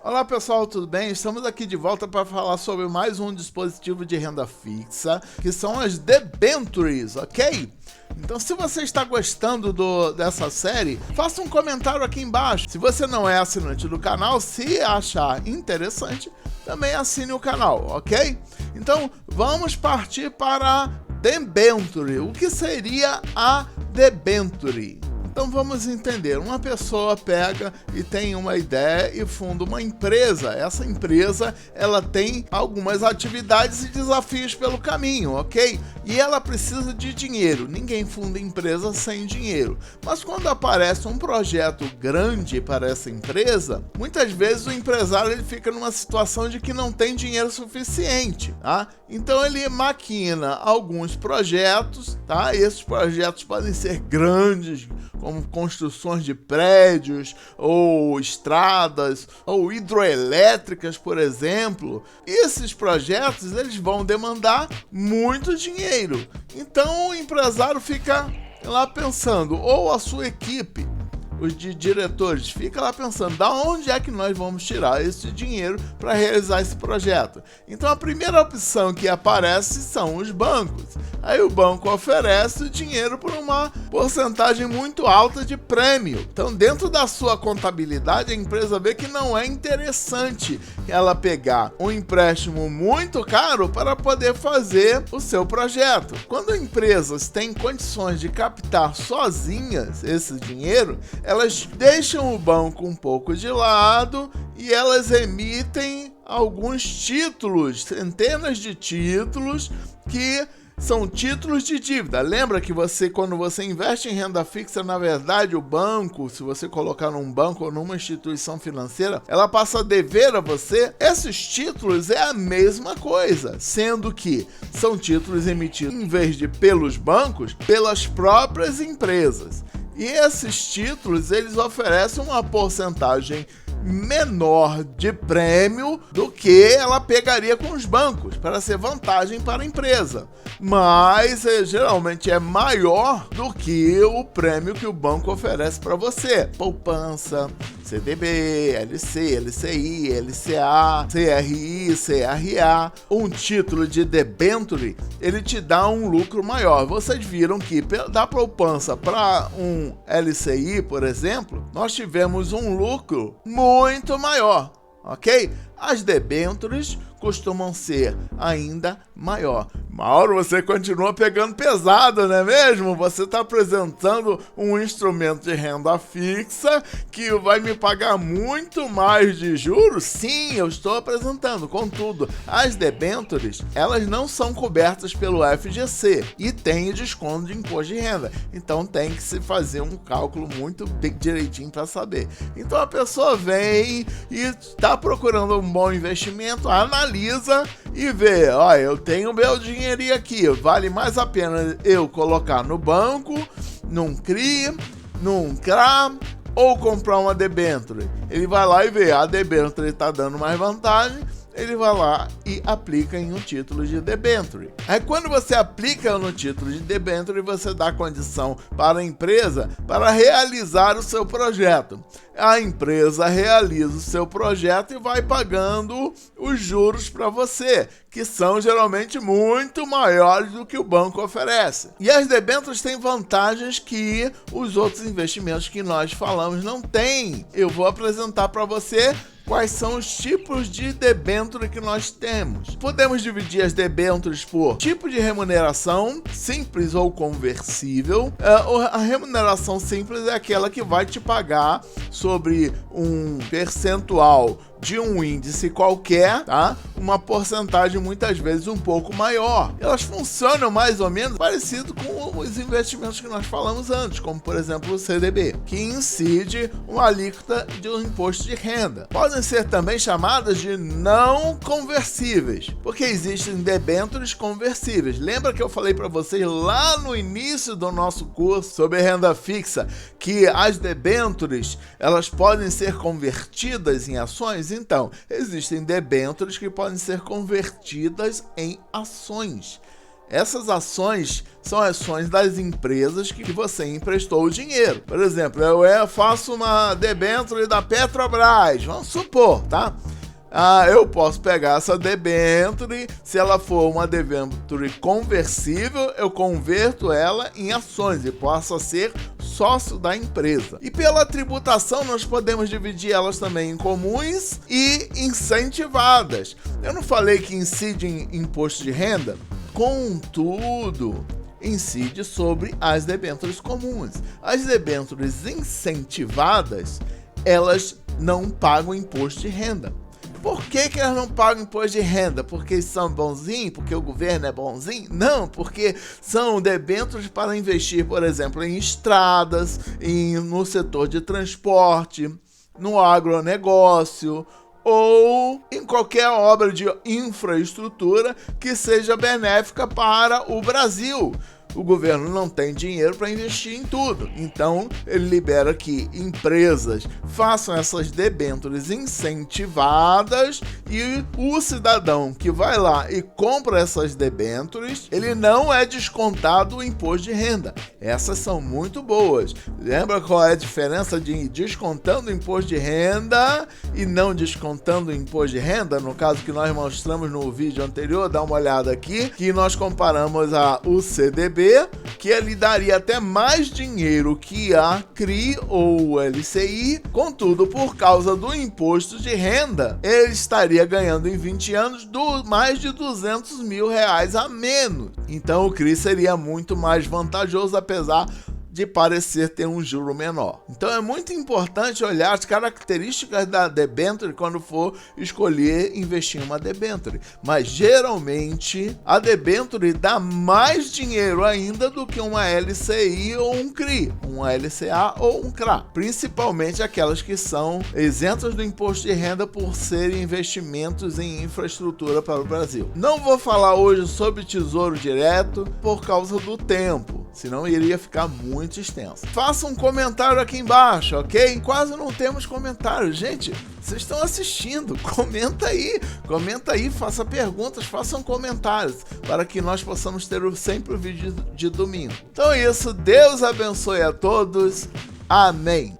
Olá pessoal, tudo bem? Estamos aqui de volta para falar sobre mais um dispositivo de renda fixa, que são as debentures, ok? Então, se você está gostando dessa série, faça um comentário aqui embaixo. Se você não é assinante do canal, se achar interessante, também assine o canal, ok? Então, vamos partir para a debenture. O que seria a debenture? Então vamos entender, uma pessoa pega e tem uma ideia e funda uma empresa. Essa empresa, ela tem algumas atividades e desafios pelo caminho, ok? E ela precisa de dinheiro. Ninguém funda empresa sem dinheiro. Mas quando aparece um projeto grande para essa empresa, muitas vezes o empresário ele fica numa situação de que não tem dinheiro suficiente, tá? Então ele maquina alguns projetos, tá? Esses projetos podem ser grandes, como construções de prédios, ou estradas, ou hidroelétricas, por exemplo. Esses projetos eles vão demandar muito dinheiro. Então o empresário fica lá pensando, ou a sua equipe, os diretores, fica lá pensando, da onde é que nós vamos tirar esse dinheiro para realizar esse projeto? Então a primeira opção que aparece são os bancos. Aí o banco oferece o dinheiro por uma porcentagem muito alta de prêmio. Então dentro da sua contabilidade a empresa vê que não é interessante ela pegar um empréstimo muito caro para poder fazer o seu projeto. Quando empresas têm condições de captar sozinhas esse dinheiro, elas deixam o banco um pouco de lado e elas emitem alguns títulos, centenas de títulos que são títulos de dívida. Lembra que quando você investe em renda fixa, na verdade o banco, se você colocar num banco ou numa instituição financeira, ela passa a dever a você. Esses títulos é a mesma coisa, sendo que são títulos emitidos, em vez de pelos bancos, pelas próprias empresas. E esses títulos, eles oferecem uma porcentagem menor de prêmio do que ela pegaria com os bancos, para ser vantagem para a empresa. Mas geralmente é maior do que o prêmio que o banco oferece para você. Poupança, CDB, LC, LCI, LCA, CRI, CRA. Um título de debenture, ele te dá um lucro maior. Vocês viram que da poupança para um LCI, por exemplo, nós tivemos um lucro muito maior, ok? As debentures costumam ser ainda maior. Mauro, você continua pegando pesado, não é mesmo? Você está apresentando um instrumento de renda fixa que vai me pagar muito mais de juros? Sim, eu estou apresentando. Contudo, as debentures, elas não são cobertas pelo FGC e tem desconto de imposto de renda. Então tem que se fazer um cálculo muito bem direitinho para saber. Então a pessoa vem e está procurando um bom investimento, analisa e vê, olha, eu tenho meu dinheirinho aqui, vale mais a pena eu colocar no banco, num CRI, num CRA, ou comprar uma debenture. Ele vai lá e vê, a debenture está dando mais vantagem, ele vai lá e aplica em um título de debenture. Aí quando você aplica no título de debenture, você dá condição para a empresa para realizar o seu projeto. A empresa realiza o seu projeto e vai pagando os juros para você, que são geralmente muito maiores do que o banco oferece. E as debêntures têm vantagens que os outros investimentos que nós falamos não têm. Eu vou apresentar para você quais são os tipos de debenture que nós temos. Podemos dividir as debentures por tipo de remuneração, simples ou conversível. A remuneração simples é aquela que vai te pagar sobre um percentual de um índice qualquer, tá? Uma porcentagem muitas vezes um pouco maior. Elas funcionam mais ou menos parecido com os investimentos que nós falamos antes, como por exemplo o CDB, que incide uma alíquota de um imposto de renda. Podem ser também chamadas de não conversíveis, porque existem debêntures conversíveis. Lembra que eu falei para vocês lá no início do nosso curso sobre renda fixa que as debêntures elas podem ser convertidas em ações? Então, existem debêntures que podem ser convertidas em ações. Essas ações são ações das empresas que você emprestou o dinheiro. Por exemplo, eu faço uma debênture da Petrobras, vamos supor, tá? Eu posso pegar essa debênture, se ela for uma debênture conversível, eu converto ela em ações e posso ser sócio da empresa. E pela tributação, nós podemos dividir elas também em comuns e incentivadas. Eu não falei que incide em imposto de renda? Contudo, incide sobre as debêntures comuns. As debêntures incentivadas, elas não pagam imposto de renda. Por que elas não pagam imposto de renda? Porque são bonzinhos? Porque o governo é bonzinho? Não, porque são debêntures para investir, por exemplo, em estradas, no setor de transporte, no agronegócio, ou em qualquer obra de infraestrutura que seja benéfica para o Brasil. O governo não tem dinheiro para investir em tudo, então ele libera que empresas façam essas debêntures incentivadas e o cidadão que vai lá e compra essas debêntures, ele não é descontado o imposto de renda. Essas são muito boas. Lembra qual é a diferença de descontando o imposto de renda e não descontando o imposto de renda? No caso que nós mostramos no vídeo anterior, dá uma olhada aqui, que nós comparamos o CDB, que ele daria até mais dinheiro que a CRI ou o LCI, contudo, por causa do imposto de renda, ele estaria ganhando em 20 anos mais de 200 mil reais a menos. Então o CRI seria muito mais vantajoso, apesar de parecer ter um juro menor. Então é muito importante olhar as características da debênture quando for escolher investir em uma debênture. Mas geralmente a debênture dá mais dinheiro ainda do que uma LCI ou um CRI, uma LCA ou um CRA, principalmente aquelas que são isentas do imposto de renda por serem investimentos em infraestrutura para o Brasil. Não vou falar hoje sobre Tesouro Direto por causa do tempo, senão iria ficar muito extenso. Faça um comentário aqui embaixo, ok? Quase não temos comentários. Gente, vocês estão assistindo, comenta aí, faça perguntas, façam comentários, para que nós possamos ter sempre o vídeo de domingo. Então é isso, Deus abençoe a todos, amém.